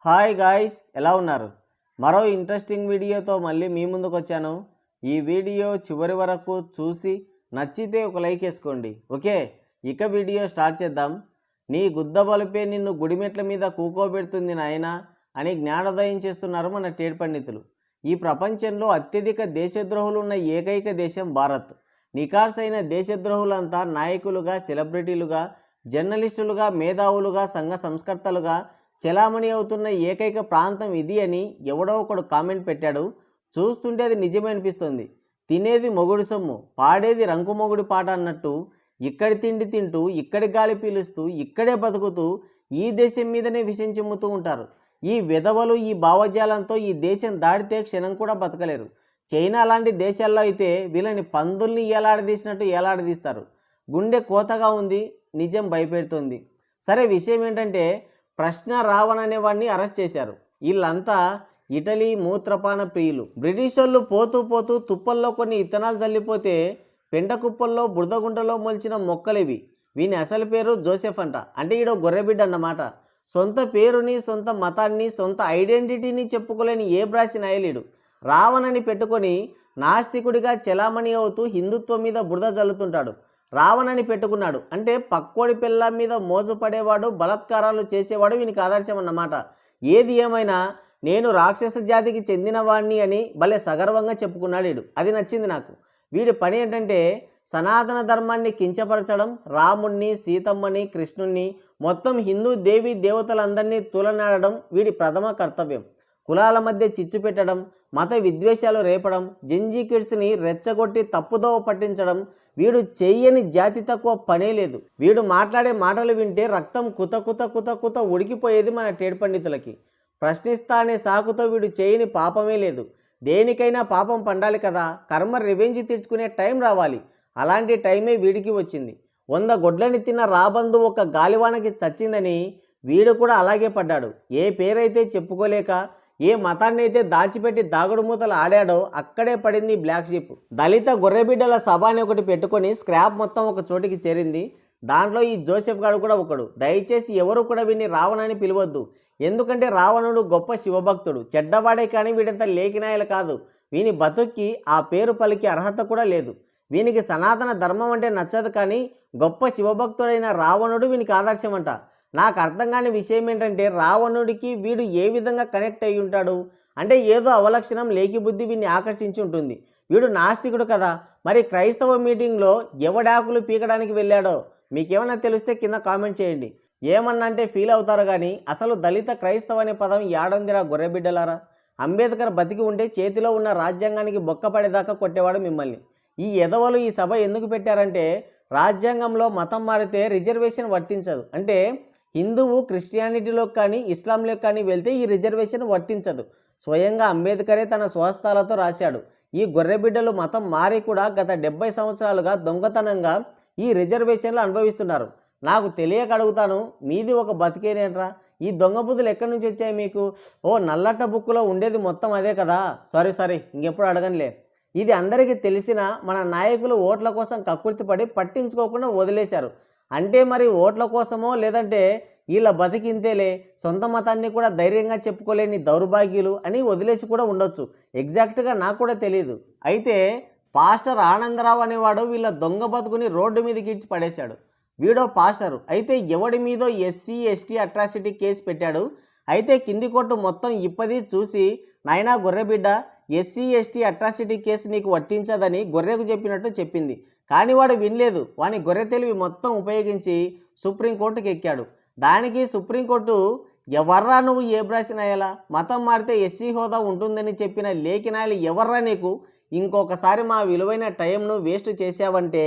Hi guys, ఎలా ఉన్నారు? మరో ఇంట్రెస్టింగ్ వీడియోతో మళ్ళీ మీ ముందుకు వచ్చాను. ఈ వీడియో చివరి వరకు చూసి నచ్చితే ఒక లైక్ వేసుకోండి. ఓకే, ఇక వీడియో స్టార్ట్ చేద్దాం. నీ గుద్దబలిపే నిన్ను గుడిమెట్ల మీద కూకోబెడుతుంది నాయనా అని జ్ఞానోదయం చేస్తున్నారు మన టేడ్ పండితులు. ఈ ప్రపంచంలో అత్యధిక దేశద్రోహులు ఉన్న ఏకైక దేశం భారత్. నికార్సైన దేశద్రోహులంతా నాయకులుగా, సెలబ్రిటీలుగా, జర్నలిస్టులుగా, మేధావులుగా, సంఘ సంస్కర్తలుగా చెలామణి అవుతున్న ఏకైక ప్రాంతం ఇది అని ఎవడో ఒకడు కామెంట్ పెట్టాడు. చూస్తుంటే అది నిజమే అనిపిస్తుంది. తినేది మొగుడు సొమ్ము, పాడేది రంకు మొగుడి పాట అన్నట్టు ఇక్కడి తిండి తింటూ, ఇక్కడి గాలి పీలుస్తూ, ఇక్కడే బతుకుతూ ఈ దేశం మీదనే విషం చిమ్ముతూ ఉంటారు. ఈ విధవలు ఈ భావజాలంతో ఈ దేశం దాడితే క్షణం కూడా బతకలేరు. చైనా లాంటి దేశాల్లో అయితే వీళ్ళని పందుల్ని ఏలాడదీసినట్టు ఏలాడదీస్తారు. గుండె కోతగా ఉంది, నిజం భయపెడుతుంది. సరే, విషయం ఏంటంటే ప్రశ్న రావణ్ అనేవాడిని అరెస్ట్ చేశారు. వీళ్ళంతా ఇటలీ మూత్రపాన ప్రియులు. బ్రిటిష్ వాళ్ళు పోతూ పోతూ తుప్పల్లో కొన్ని ఇత్తనాలు చల్లిపోతే పెంట కుప్పల్లో బురదగుంటలో మొలిచిన మొక్కలివి. వీని అసలు పేరు జోసెఫ్ అంట. అంటే ఈడో గొర్రెబిడ్డ అన్నమాట. సొంత పేరుని, సొంత మతాన్ని, సొంత ఐడెంటిటీని చెప్పుకోలేని ఏ బ్రాసి నాయలీడు. రావణ్ అని పెట్టుకొని నాస్తికుడిగా చెలామణి అవుతూ హిందుత్వం మీద బురద చల్లుతుంటాడు. రావణ్ అని పెట్టుకున్నాడు అంటే పక్కోడి పిల్ల మీద మోజు పడేవాడు, బలాత్కారాలు చేసేవాడు వీనికి ఆదర్శం అన్నమాట. ఏది ఏమైనా నేను రాక్షస జాతికి చెందినవాడిని అని భలే సగర్వంగా చెప్పుకున్నాడు వీడు. అది నచ్చింది నాకు. వీడి పని ఏంటంటే సనాతన ధర్మాన్ని కించపరచడం, రాముణ్ణి, సీతమ్మని, కృష్ణుణ్ణి, మొత్తం హిందూ దేవీ దేవతలందరినీ తూలనాడడం వీడి ప్రథమ కర్తవ్యం. కులాల మధ్య చిచ్చు పెట్టడం, మత విద్వేషాలు రేపడం, జెంజీ కిడ్స్ని రెచ్చగొట్టి తప్పుదోవ పట్టించడం వీడు చెయ్యని జాతి తక్కువ పనే లేదు. వీడు మాట్లాడే మాటలు వింటే రక్తం కుత కుత కుత కుత ఉడికిపోయేది మన టేడ్ పండితులకి. ప్రశ్నిస్తా అనే సాకుతో వీడు చేయని పాపమే లేదు. దేనికైనా పాపం పండాలి కదా, కర్మ రివెంజ్ తీర్చుకునే టైం రావాలి. అలాంటి టైమే వీడికి వచ్చింది. 100 గొడ్లని తిన్న రాబందు ఒక గాలివానకి చచ్చిందని వీడు కూడా అలాగే పడ్డాడు. ఏ పేరైతే చెప్పుకోలేక, ఏ మతాన్ని అయితే దాచిపెట్టి దాగుడు మూతలు ఆడాడో అక్కడే పడింది బ్లాక్ షిప్. దళిత గొర్రెబిడ్డల సభ అని ఒకటి పెట్టుకొని స్క్రాప్ మొత్తం ఒక చోటికి చేరింది. దాంట్లో ఈ జోసెఫ్ గారు కూడా ఒకడు. దయచేసి ఎవరు కూడా వీడిని రావణ్ అని పిలవద్దు. ఎందుకంటే రావణుడు గొప్ప శివభక్తుడు, చెడ్డవాడే కానీ వీడంత లేకినాయలు కాదు. వీని బతుక్కి ఆ పేరు పలికి అర్హత కూడా లేదు. వీనికి సనాతన ధర్మం అంటే నచ్చదు, కానీ గొప్ప శివభక్తుడైన రావణుడు వీనికి ఆదర్శం అంట. నాకు అర్థం కాని విషయం ఏంటంటే రావణుడికి వీడు ఏ విధంగా కనెక్ట్ అయ్యి ఉంటాడు అంటే ఏదో అవలక్షణం, లేకి బుద్ధి వీడిని ఆకర్షించి ఉంటుంది. వీడు నాస్తికుడు కదా, మరి క్రైస్తవ మీటింగ్లో ఎవడాకులు పీకడానికి వెళ్ళాడో మీకేమన్నా తెలిస్తే కింద కామెంట్ చేయండి. ఏమన్నా అంటే ఫీల్ అవుతారు కానీ అసలు దళిత క్రైస్తవ అనే పదం యాడుందిరా గొర్రెబిడ్డలారా. అంబేద్కర్ బతికి ఉంటే చేతిలో ఉన్న రాజ్యాంగానికి బొక్కపడేదాకా కొట్టేవాడు మిమ్మల్ని. ఈ ఎదవలు ఈ సభ ఎందుకు పెట్టారంటే రాజ్యాంగంలో మతం మారితే రిజర్వేషన్ వర్తించదు. అంటే హిందువు క్రిస్టియానిటీలోకి కానీ ఇస్లాంలోకి కానీ వెళ్తే ఈ రిజర్వేషన్ వర్తించదు. స్వయంగా అంబేద్కరే తన స్వహస్తాలతో రాశాడు. ఈ గొర్రెబిడ్డలు మతం మారి కూడా గత 70 సంవత్సరాలుగా దొంగతనంగా ఈ రిజర్వేషన్లు అనుభవిస్తున్నారు. నాకు తెలియక అడుగుతాను, మీది ఒక బతికేనేట్రా? ఈ దొంగ బుద్ధులు ఎక్కడి నుంచి వచ్చాయి మీకు? ఓ నల్లట్ట బుక్కులో ఉండేది మొత్తం అదే కదా. సారీ ఇంకెప్పుడు అడగనులే. ఇది అందరికీ తెలిసిన మన నాయకులు ఓట్ల కోసం కక్కుర్తిపడి పట్టించుకోకుండా వదిలేశారు. అంటే మరి ఓట్ల కోసమో లేదంటే వీళ్ళ బతికింతేలే, సొంత మతాన్ని కూడా ధైర్యంగా చెప్పుకోలేని దౌర్భాగ్యులు అని వదిలేసి కూడా ఉండొచ్చు. ఎగ్జాక్ట్గా నాకు కూడా తెలియదు. అయితే పాస్టర్ ఆనందరావు అనేవాడు వీళ్ళ దొంగ బతుకుని రోడ్డు మీదకి ఇచ్చి పడేశాడు. వీడో పాస్టరు. అయితే ఎవడి మీదో SC ST అట్రాసిటీ కేసు పెట్టాడు. అయితే కింది కోర్టు మొత్తం ఇప్పది చూసి, నాయనా గొర్రెబిడ్డ, SC ST అట్రాసిటీ కేసు నీకు వర్తించదని గొర్రెకు చెప్పినట్టు చెప్పింది. కానీ వాడు వినలేదు. వాని గొర్రె తెలివి మొత్తం ఉపయోగించి సుప్రీంకోర్టుకి ఎక్కాడు. దానికి సుప్రీంకోర్టు, ఎవర్రా నువ్వు ఏ బ్రాసినాయలా, మతం మారితే SC హోదా ఉంటుందని చెప్పిన లేకినాయలు ఎవర్రా నీకు? ఇంకొకసారి మా విలువైన టైంను వేస్ట్ చేశావంటే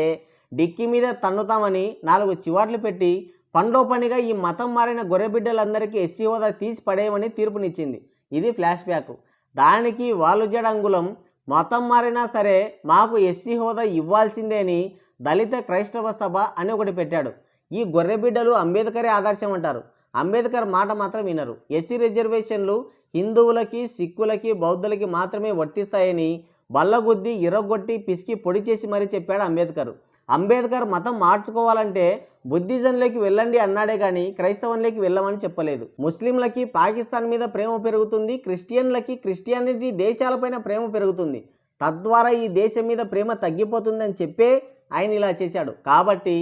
డిక్కి మీద తన్నుతామని 4 చివాట్లు పెట్టి పండో పనిగా ఈ మతం మారిన గొర్రెబిడ్డలందరికీ SC హోదా తీసి పడేయమని తీర్పునిచ్చింది. ఇది ఫ్లాష్ బ్యాక్. దానికి వాళ్ళు జడంగులం, మతం మారినా సరే మాకు SC హోదా ఇవ్వాల్సిందే అని దళిత క్రైస్తవ సభ అని ఒకటి పెట్టాడు. ఈ గొర్రెబిడ్డలు అంబేద్కరే ఆదర్శం అంటారు. అంబేద్కర్ మాట మాత్రం వినరు. SC రిజర్వేషన్లు హిందువులకి, సిక్కులకి, బౌద్ధులకి మాత్రమే వర్తిస్తాయని బల్లగుద్ది, ఇరగొట్టి, పిసికి పొడి చేసి మరీ చెప్పాడు అంబేద్కర్. అంబేద్కర్ మతం మార్చుకోవాలంటే బుద్ధిజంలోకి వెళ్ళండి అన్నాడే కానీ క్రైస్తవంలోకి వెళ్ళమని చెప్పలేదు. ముస్లింలకి పాకిస్తాన్ మీద ప్రేమ పెరుగుతుంది, క్రిస్టియన్లకి క్రిస్టియానిటీ దేశాలపైన ప్రేమ పెరుగుతుంది, తద్వారా ఈ దేశం మీద ప్రేమ తగ్గిపోతుందని చెప్పే ఆయన ఇలా చేశాడు. కాబట్టి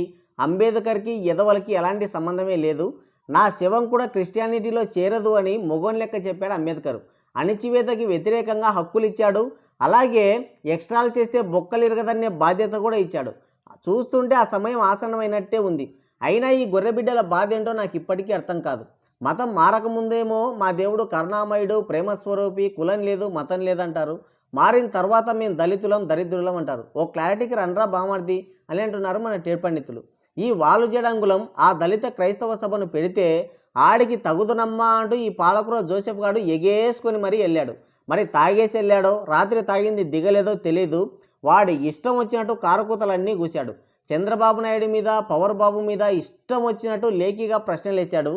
అంబేద్కర్కి ఎదవలకి ఎలాంటి సంబంధమే లేదు. నా శవం కూడా క్రిస్టియానిటీలో చేరదు అని మొగోన్ లెక్క చెప్పాడు అంబేద్కర్. అణచివేతకి వ్యతిరేకంగా హక్కులు ఇచ్చాడు, అలాగే ఎక్స్ట్రాలు చేస్తే బొక్కలు ఇరగదనే బాధ్యత కూడా ఇచ్చాడు. చూస్తుంటే ఆ సమయం ఆసన్నమైనట్టే ఉంది. అయినా ఈ గొర్రెబిడ్డల బాధ ఏంటో నాకు ఇప్పటికీ అర్థం కాదు. మతం మారకముందేమో మా దేవుడు కరుణామయుడు, ప్రేమస్వరూపి, కులం లేదు మతం లేదంటారు, మారిన తర్వాత మేము దళితులం దరిద్రులం అంటారు. ఓ క్లారిటీకి రండ్రా బామర్ది అని అంటున్నారు మన టేడ్ పండితులు. ఈ వాలుజడంగులం ఆ దళిత క్రైస్తవ సభను పెడితే ఆడికి తగుదునమ్మా అంటూ ఈ పాలకుర జోసెఫ్ గారు ఎగేసుకొని మరీ వెళ్ళాడు. మరి తాగేసి వెళ్ళాడో రాత్రి తాగింది దిగలేదో తెలీదు. వాడి ఇష్టం వచ్చినట్టు కారుకూతలన్నీ కూశాడు. చంద్రబాబు నాయుడు మీద, పవర్ బాబు మీద ఇష్టం వచ్చినట్టు లేఖిగా ప్రశ్నలు వేశాడు.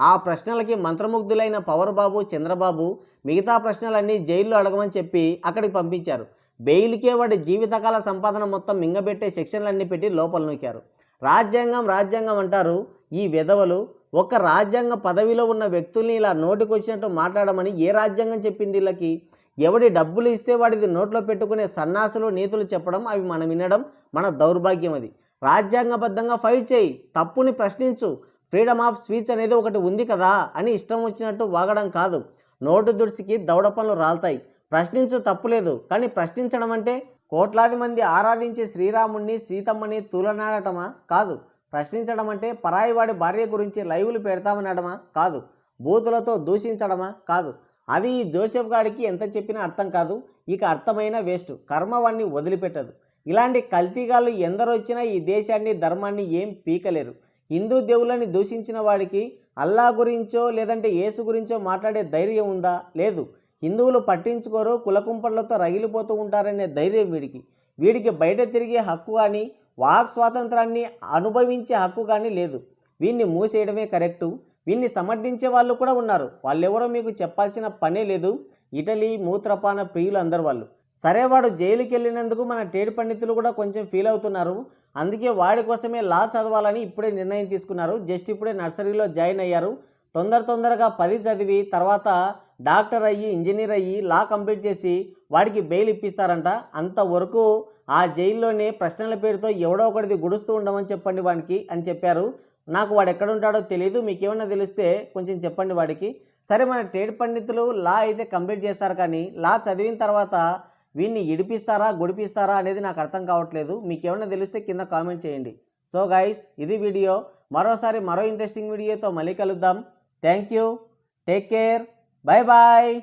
ఆ ప్రశ్నలకి మంత్రముగ్ధులైన పవర్ బాబు, చంద్రబాబు మిగతా ప్రశ్నలన్నీ జైల్లో అడగమని చెప్పి అక్కడికి పంపించారు. బెయిల్కే వాడి జీవితకాల సంపాదన మొత్తం మింగబెట్టే సెక్షన్లన్నీ పెట్టి లోపల నూకారు. రాజ్యాంగం రాజ్యాంగం అంటారు ఈ వెధవలు. ఒక రాజ్యాంగ పదవిలో ఉన్న వ్యక్తుల్ని ఇలా నోటికొచ్చినట్టు మాట్లాడమని ఏ రాజ్యాంగం చెప్పింది వీళ్ళకి? ఎవడి డబ్బులు ఇస్తే వాడిది నోట్లో పెట్టుకునే సన్నాసులు నీతులు చెప్పడం, అవి మనం వినడం మన దౌర్భాగ్యం. అది రాజ్యాంగబద్ధంగా ఫైట్ చేయి, తప్పుని ప్రశ్నించు, ఫ్రీడమ్ ఆఫ్ స్పీచ్ అనేది ఒకటి ఉంది కదా అని ఇష్టం వచ్చినట్టు వాగడం కాదు. నోటు దుడిసికి దవడ పనులు రాలుతాయి. ప్రశ్నించు, తప్పులేదు. కానీ ప్రశ్నించడం అంటే కోట్లాది మంది ఆరాధించే శ్రీరాముణ్ణి, సీతమ్మని తూలనాడటమా? కాదు. ప్రశ్నించడం అంటే పరాయివాడి భార్య గురించి లైవ్లు పెడతామనడమా? కాదు. బూతులతో దూషించడమా? కాదు. అది ఈ జోసెఫ్ గాడికి ఎంత చెప్పినా అర్థం కాదు. ఇక అర్థమైన వేస్ట్. కర్మ వాడిని వదిలిపెట్టదు. ఇలాంటి కల్తీగాళ్ళు ఎందరో వచ్చినా ఈ దేశాన్ని, ధర్మాన్ని ఏం పీకలేరు. హిందూ దేవుళ్ళని దూషించిన వాడికి అల్లా గురించో లేదంటే యేసు గురించో మాట్లాడే ధైర్యం ఉందా? లేదు. హిందువులు పట్టించుకోరు, కులకుంపళ్లతో రగిలిపోతూ ఉంటారనే ధైర్యం వీడికి బయట తిరిగే హక్కు కానీ, వాక్ స్వాతంత్రాన్ని అనుభవించే హక్కు కానీ లేదు. వీడిని మూసేయడమే కరెక్టు. వీడిని సమర్థించే వాళ్ళు కూడా ఉన్నారు. వాళ్ళెవరో మీకు చెప్పాల్సిన పనే లేదు. ఇటలీ మూత్రపాన ప్రియులు అందరు వాళ్ళు. సరే, వాడు జైలుకి వెళ్ళినందుకు మన టేడ్ పండితులు కూడా కొంచెం ఫీల్ అవుతున్నారు. అందుకే వాడి కోసమే లా చదవాలని ఇప్పుడే నిర్ణయం తీసుకున్నారు. జస్ట్ ఇప్పుడే నర్సరీలో జాయిన్ అయ్యారు. తొందరగా 10 చదివి తర్వాత డాక్టర్ అయ్యి, ఇంజనీర్ అయ్యి, లా కంప్లీట్ చేసి వాడికి బెయిల్ ఇప్పిస్తారంట. అంతవరకు ఆ జైల్లోనే ప్రశ్నల పేరుతో ఎవడో ఒకటిది గుడుస్తూ ఉండమని చెప్పండి వాడికి అని చెప్పారు. నాకు వాడు ఎక్కడుంటాడో తెలియదు, మీకేమన్నా తెలిస్తే కొంచెం చెప్పండి వాడికి. సరే, మన టేడ్ పండితులు లా అయితే కంప్లీట్ చేస్తారు, కానీ లా చదివిన తర్వాత వీడిని ఇడిపిస్తారా గుడిపిస్తారా అనేది నాకు అర్థం కావట్లేదు. మీకేమన్నా తెలిస్తే కింద కామెంట్ చేయండి. సో గైస్, ఇది వీడియో. మరోసారి మరో ఇంట్రెస్టింగ్ వీడియోతో మళ్ళీ కలుద్దాం. Thank you, take care, bye bye.